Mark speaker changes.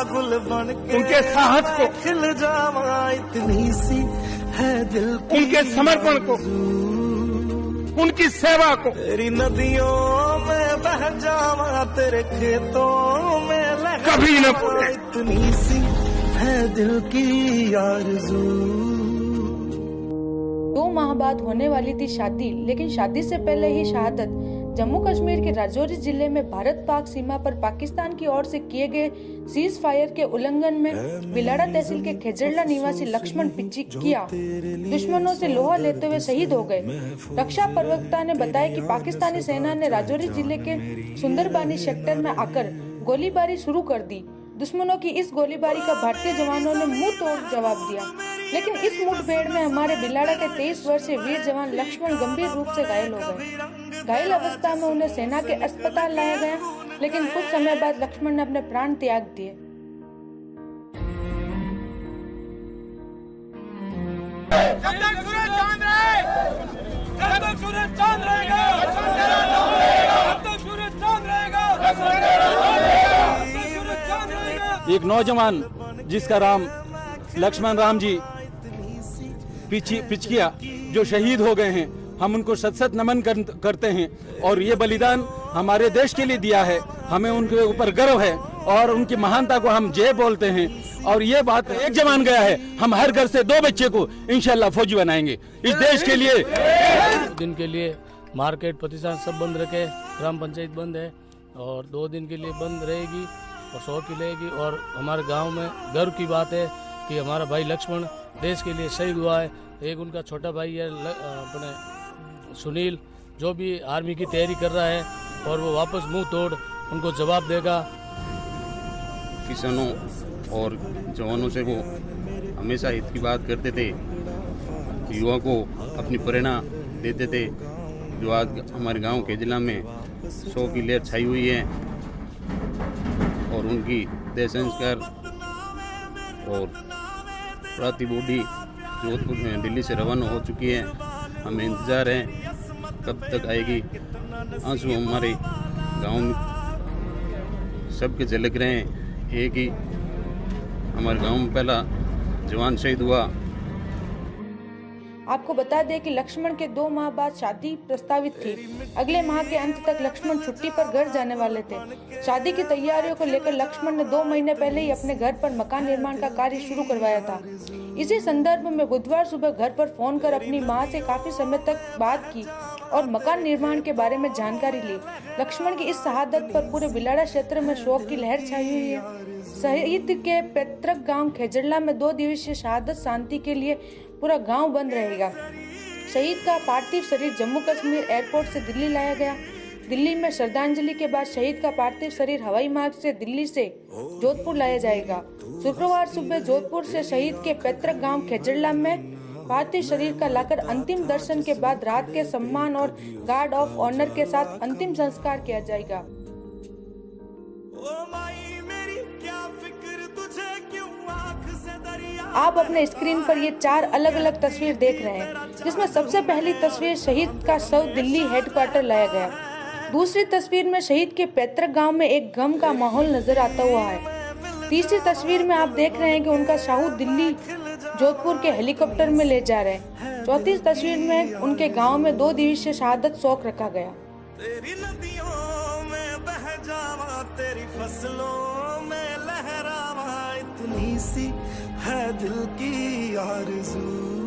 Speaker 1: गुल बन के
Speaker 2: उनके साहस को,
Speaker 1: खिल जावा इतनी सी है दिल की
Speaker 2: उनके समर्पण को, उनकी सेवा को।
Speaker 1: तेरी नदियों में बह जावा, तेरे खेतों में लहरा
Speaker 2: कभी न भूले।
Speaker 1: इतनी सी है दिल की आरज़ू।
Speaker 3: 2 माह बाद होने वाली थी शादी, लेकिन शादी से पहले ही शहादत। जम्मू कश्मीर के राजौरी जिले में भारत पाक सीमा पर पाकिस्तान की ओर से किए गए सीज फायर के उल्लंघन में बिलाड़ा तहसील के खेजड़ला निवासी लक्ष्मण पिचिकिया दुश्मनों से लोहा लेते हुए शहीद हो गए। रक्षा प्रवक्ता ने बताया कि पाकिस्तानी सेना ने राजौरी जिले के सुंदरबानी सेक्टर में आकर गोलीबारी शुरू कर दी। दुश्मनों की इस गोलीबारी का भारतीय जवानों ने मुंह तोड़ जवाब दिया, लेकिन इस मुठभेड़ में हमारे बिलाड़ा के 23 वर्षीय वीर जवान लक्ष्मण गंभीर रूप से घायल हो गए। घायल अवस्था में उन्हें सेना के अस्पताल लाया गया, लेकिन कुछ समय बाद लक्ष्मण ने अपने प्राण त्याग दिए।
Speaker 4: एक नौजवान जिसका नाम लक्ष्मण राम जी पिचकिया जो शहीद हो गए हैं, हम उनको सत नमन करते हैं और ये बलिदान हमारे देश के लिए दिया है। हमें उनके ऊपर गर्व है और उनकी महानता को हम जय बोलते हैं। और ये बात, एक जवान गया है, हम हर घर से 2 बच्चे को इंशाल्लाह फौजी बनाएंगे इस देश के लिए।
Speaker 5: दिन के लिए मार्केट प्रतिष्ठान सब बंद रखे, ग्राम पंचायत बंद है और 2 दिन के लिए बंद रहेगी और 100 की लेगी। और हमारे गांव में गर्व की बात है कि हमारा भाई लक्ष्मण देश के लिए शहीद हुआ है। एक उनका छोटा भाई है अपने सुनील, जो भी आर्मी की तैयारी कर रहा है और वो वापस मुंह तोड़ उनको जवाब देगा।
Speaker 6: किसानों और जवानों से वो हमेशा हित की बात करते थे, युवा को अपनी प्रेरणा देते थे। जो आज हमारे गांव के जिला में 100 की लहर छाई हुई है और उनकी देह संस्कार और प्राति बॉडी जोधपुर में दिल्ली से रवाना हो चुकी है। हमें इंतज़ार है कब तक आएगी। आंसू हमारे गांव में सबके झलक रहे हैं। एक ही हमारे गांव में पहला जवान शहीद हुआ।
Speaker 3: आपको बता दें कि लक्ष्मण के 2 माह बाद शादी प्रस्तावित थी। अगले माह के अंत तक लक्ष्मण छुट्टी पर घर जाने वाले थे। शादी की तैयारियों को लेकर लक्ष्मण ने 2 महीने पहले ही अपने घर पर मकान निर्माण का कार्य शुरू करवाया था। इसी संदर्भ में बुधवार सुबह घर पर फोन कर अपनी मां से काफी समय तक बात की और मकान निर्माण के बारे में जानकारी ली। लक्ष्मण की इस शहादत पर पूरे बिलाड़ा क्षेत्र में शोक की लहर छाई हुई है। शहीद के पैतृक गांव खेजड़ला में 2 दिवसीय शहादत शांति के लिए पूरा गांव बंद रहेगा। शहीद का पार्थिव शरीर जम्मू कश्मीर एयरपोर्ट से दिल्ली लाया गया। दिल्ली में श्रद्धांजलि के बाद शहीद का पार्थिव शरीर हवाई मार्ग से दिल्ली से जोधपुर लाया जाएगा। शुक्रवार सुबह जोधपुर से शहीद के पैतृक गांव खेजड़ला में पार्थिव शरीर का लाकर अंतिम दर्शन के बाद रात के सम्मान और गार्ड ऑफ ऑनर के साथ अंतिम संस्कार किया जाएगा। आप अपने स्क्रीन पर ये 4 अलग अलग तस्वीर देख रहे हैं, जिसमें सबसे पहली तस्वीर शहीद का शव दिल्ली हेडक्वार्टर लाया गया। दूसरी तस्वीर में शहीद के पैतृक गांव में एक गम का माहौल नजर आता हुआ है। तीसरी तस्वीर में आप देख रहे हैं कि उनका शाहू दिल्ली जोधपुर के हेलीकॉप्टर में ले जा रहे हैं। चौथी तस्वीर में उनके गांव में 2 दिवसीय शहादत शोक रखा गया।
Speaker 1: तेरी नदियों में बह जावा, तेरी फसलों में लहरावा, इतनी सी है दिल की आरज़ू।